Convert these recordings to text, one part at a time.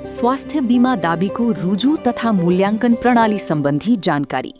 स्वास्थ्य बीमा दाबीको रुजु तथा मूल्याङ्कन प्रणाली सम्बन्धी जानकारी।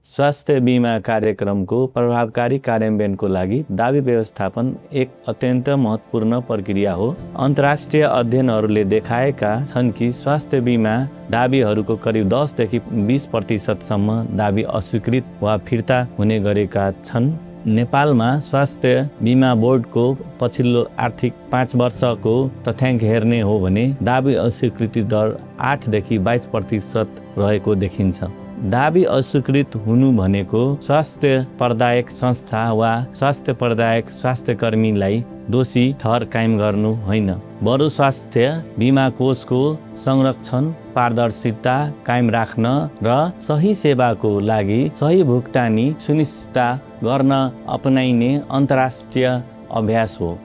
स्वास्थ्य बीमा कार्यक्रमको प्रभावकारी कार्यान्वयनको लागि दाबी व्यवस्थापन एक अत्यन्त महत्त्वपूर्ण प्रक्रिया हो। अन्तर्राष्ट्रिय अध्ययनहरूले देखाएका छन् कि स्वास्थ्य बीमा दाबीहरूको करिब 10 देखि 20% दाबी अस्वीकृत वा फिर्ता हुने गरेका छन्। नेपालमा स्वास्थ्य बीमा बोर्डको पछिल्लो आर्थिक 5 वर्षको तथ्याङ्क हेर्ने हो भने दाबी अस्वीकृति दर 8 देखि 22% रहेको देखिन्छ। दाबी अस्वीकृत हुनु भनेको स्वास्थ्य प्रदायक संस्था वा स्वास्थ्य प्रदायक स्वास्थ्यकर्मीलाई दोषी ठहर कायम गर्नु होइन, बरु स्वास्थ्य बीमा कोषको संरक्षण, पारदर्शिता कायम राख्न र सही सेवाको लागि सही भुक्तानी सुनिश्चित गर्न अपनाइने अन्तर्राष्ट्रिय अभ्यास हो।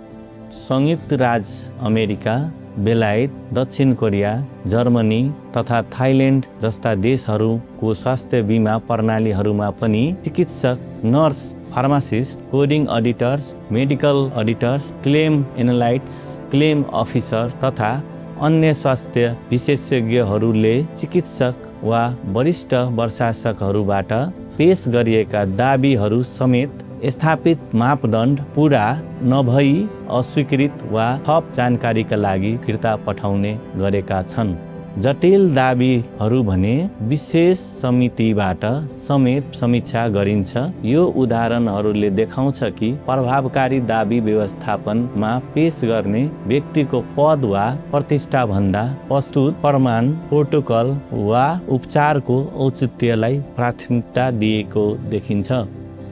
संयुक्त राज्य अमेरिका, बेलायत, दक्षिण कोरिया, जर्मनी तथा थाइल्यान्ड जस्ता देशहरूको स्वास्थ्य बीमा प्रणालीहरूमा पनि चिकित्सक, nurse, pharmacist, coding auditors, medical auditors, claim analysts, claim officer तथा अन्य स्वास्थ्य विशेषज्ञहरूले चिकित्सक वा वरिष्ठ प्रशासकहरूबाट पेश गरिएका दाबीहरू समेत स्थापित मापदण्ड पूरा नभई अस्वीकृत वा थप जानकारीका लागि फिर्ता पठाउने गरेका छन्। जटिल दाबीहरू भने विशेष समितिबाट समेत समीक्षा गरिन्छ। यो उदाहरणहरूले देखाउँछ कि प्रभावकारी दाबी व्यवस्थापनमा पेश गर्ने व्यक्तिको पद वा प्रतिष्ठाभन्दा प्रस्तुत प्रमाण, प्रोटोकल वा उपचारको औचित्यलाई प्राथमिकता दिएको देखिन्छ।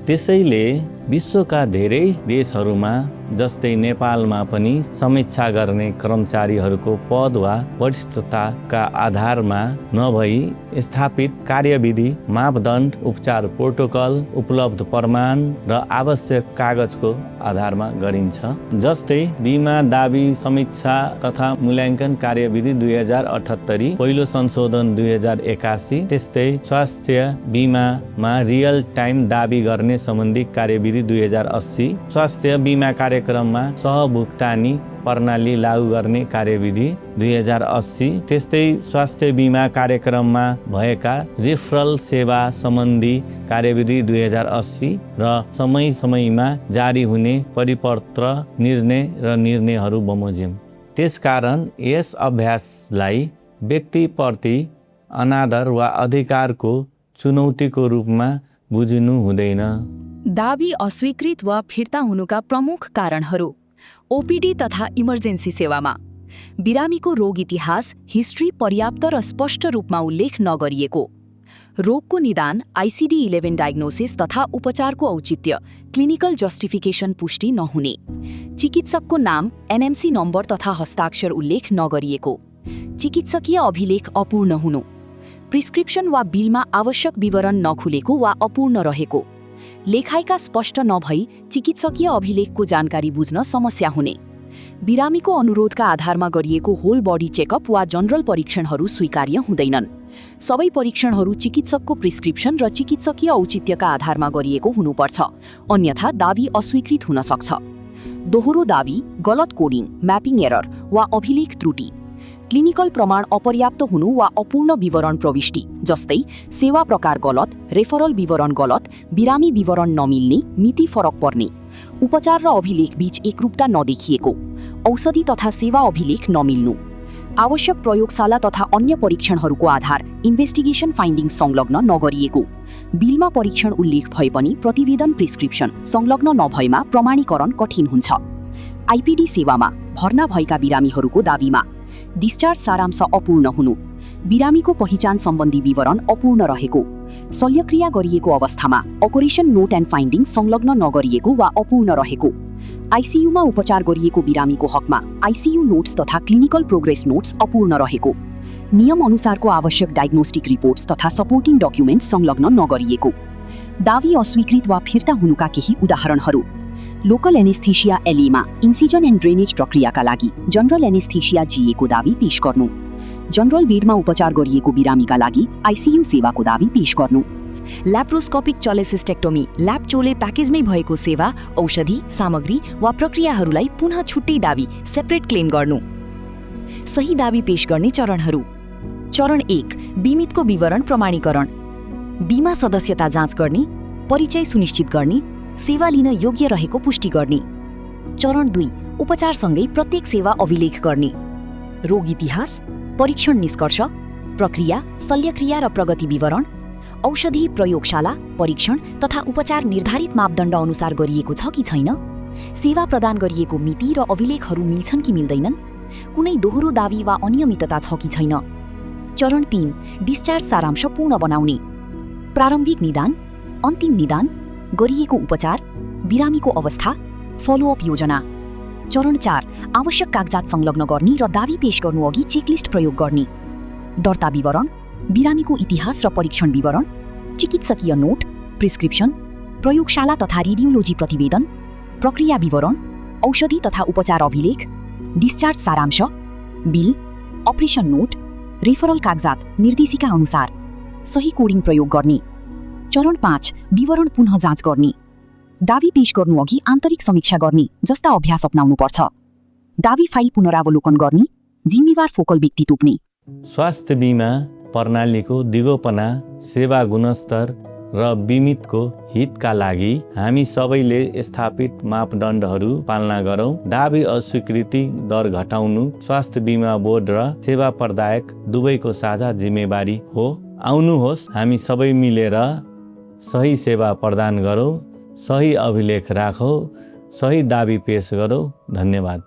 त्यसैले विश्वका धेरै देशहरूमा जस्तै नेपालमा पनि समीक्षा गर्ने कर्मचारीहरूको पद वा वरिष्ठताका आधारमा नभई स्थापित कार्यविधि, मापदण्ड, उपचार प्रोटोकल, उपलब्ध प्रमाण र आवश्यक कागजको आधारमा गरिन्छ। जस्तै बीमा दाबी समीक्षा तथा मूल्याङ्कन कार्यविधि 2078, पहिलो संशोधन 2081, त्यस्तै स्वास्थ्य बीमामा रियल टाइम दाबी गर्ने सम्बन्धी कार्यविधि 2080, स्वास्थ्य बीमा कार्यक्रममा सहभुक्तानी प्रणाली लागू गर्ने कार्यविधि 2080, त्यस्तै स्वास्थ्य बीमा कार्यक्रममा भएका रेफरल सेवा सम्बन्धी कार्यविधि 2080 र समय समयमा जारी हुने परिपत्र, निर्णय र निर्णयहरू बमोजिम। त्यसकारण यस अभ्यासलाई व्यक्तिप्रति अनादर वा अधिकारको चुनौतीको रूपमा बुझिनु हुँदैन। दाबी अस्वीकृत वा फिर्ता हुनुका प्रमुख कारणहरू। ओपीडी तथा इमर्जेन्सी सेवामा बिरामीको रोग इतिहास, हिस्ट्री पर्याप्त र स्पष्ट रूपमा उल्लेख नगरिएको, रोगको निदान, ICD-11 डायग्नोसिस तथा उपचारको औचित्य, क्लिनिकल जस्टिफिकेसन पुष्टि नहुने, चिकित्सकको नाम, NMC नम्बर तथा हस्ताक्षर उल्लेख नगरिएको, चिकित्सकीय अभिलेख अपूर्ण हुनु, प्रिस्क्रिप्सन वा बिलमा आवश्यक विवरण नखुलेको वा अपूर्ण रहेको, लेखाइका स्पष्ट नभई चिकित्सकीय अभिलेखको जानकारी बुझ्न समस्या हुने, बिरामीको अनुरोधका आधारमा गरिएको होल बडी चेकअप वा जनरल परीक्षणहरू स्वीकार्य हुँदैनन्। सबै परीक्षणहरू चिकित्सकको प्रिस्क्रिप्सन र चिकित्सकीय औचित्यका आधारमा गरिएको हुनुपर्छ, अन्यथा दाबी अस्वीकृत हुन सक्छ। दोहोरो दाबी, गलत कोडिङ, म्यापिङ एरर वा अभिलेख त्रुटि, क्लिनिकल प्रमाण अपर्याप्त हुनु वा अपूर्ण विवरण प्रविष्टि, जस्तै सेवा प्रकार गलत, रेफरल विवरण गलत, बिरामी विवरण नमिल्ने, मिति फरक पर्ने, उपचार र अभिलेख बीच एकरूपता नदेखिएको, औषधि तथा सेवा अभिलेख नमिल्नु, आवश्यक प्रयोगशाला तथा अन्य परीक्षणहरूको आधार, इन्भेस्टिगेसन फाइन्डिङ संलग्न नगरिएको, बिलमा परीक्षण उल्लेख भए पनि प्रतिवेदन प्रिस्क्रिप्सन संलग्न नभएमा प्रमाणीकरण कठिन हुन्छ। आइपीडी सेवामा भर्ना भएका बिरामीहरूको दाबीमा डिस्चार्ज सारांश अपूर्ण हुनु, बिरामीको पहिचान सम्बन्धी विवरण अपूर्ण रहेको, शल्यक्रिया गरिएको अवस्थामा अपरेसन नोट एन्ड फाइन्डिङ संलग्न नगरिएको वा अपूर्ण रहेको, आइसियुमा उपचार गरिएको बिरामीको हकमा आइसियु नोट्स तथा क्लिनिकल प्रोग्रेस नोट्स अपूर्ण रहेको, नियम अनुसारको आवश्यक डायग्नोस्टिक रिपोर्ट्स तथा सपोर्टिङ डकुमेन्ट संलग्न नगरिएको। दाबी अस्वीकृत वा फिर्ता हुनुका केही उदाहरणहरू। लोकल एनेस्थेसिया एलीमा इन्सिजन एन्ड ड्रेनेज प्रक्रियाका लागि जनरल एनेस्थेसिया GA को दाबी पेश गर्नु, जनरल बेडमा उपचार गरिएको बिरामीका लागि आइसियु सेवाको दाबी पेश गर्नु, ल्याप्रोस्कोपिक चोलेसिस्टेक्टोमी, ल्याब चोले प्याकेजमै भएको सेवा, औषधि, सामग्री वा प्रक्रियाहरूलाई पुनः छुट्टै दाबी सेपरेट क्लेम गर्नु, सही दाबी पेश गर्ने चरणहरू। चरण 1, बीमितको विवरण प्रमाणीकरण। बीमा सदस्यता जाँच गर्ने, परिचय सुनिश्चित गर्ने, सेवा लिन योग्य रहेको पुष्टि गर्ने। चरण 2, उपचारसँगै प्रत्येक सेवा अभिलेख गर्ने। रोग इतिहास, परीक्षण निष्कर्ष, प्रक्रिया, शल्यक्रिया र प्रगति विवरण, औषधि प्रयोगशाला, परीक्षण तथा उपचार निर्धारित मापदण्ड अनुसार गरिएको छ कि छैन, सेवा प्रदान गरिएको मिति र अभिलेखहरू मिल्छन् कि मिल्दैनन्, कुनै दोहोरो दावी वा अनियमितता छ कि छैन। चरण 3, डिस्चार्ज सारांश पूर्ण बनाउने। प्रारम्भिक निदान, अन्तिम निदान, गरिएको उपचार, बिरामीको अवस्था, फलोअप योजना। चरण 4, आवश्यक कागजात संलग्न गर्ने र दावी पेश गर्नुअघि चेकलिस्ट प्रयोग गर्ने। दर्ता विवरण, बिरामीको इतिहास र परीक्षण विवरण, चिकित्सकीय नोट, प्रिस्क्रिप्सन, प्रयोगशाला तथा रेडियोलोजी प्रतिवेदन, प्रक्रिया विवरण, औषधि तथा उपचार अभिलेख, डिस्चार्ज सारांश, बिल, अपरेसन नोट, रेफरल कागजात निर्देशिका अनुसार, सही कोडिङ प्रयोग गर्ने। चरण 5, विवरण पुनः जाँच गर्ने। दावी पेश गर्नुअघि आन्तरिक समीक्षा गर्ने जस्ता अभ्यास अपनाउनुपर्छ। दावी फाइल पुनरावलोकन गर्ने, जिम्मेवार फोकल व्यक्ति तोप्ने। स्वास्थ्य बिमा प्रणालीको दिगोपना, सेवा गुणस्तर र बीमितको हितका लागि हामी सबैले स्थापित मापदण्डहरू पालना गरौँ। दावी अस्वीकृति दर घटाउनु स्वास्थ्य बिमा बोर्ड र सेवा प्रदायक दुवैको साझा जिम्मेवारी हो। आउनुहोस् हामी सबै मिलेर सही सेवा प्रदान गरौँ, सही अभिलेख राखौँ, सही दावी पेश गरौँ। धन्यवाद।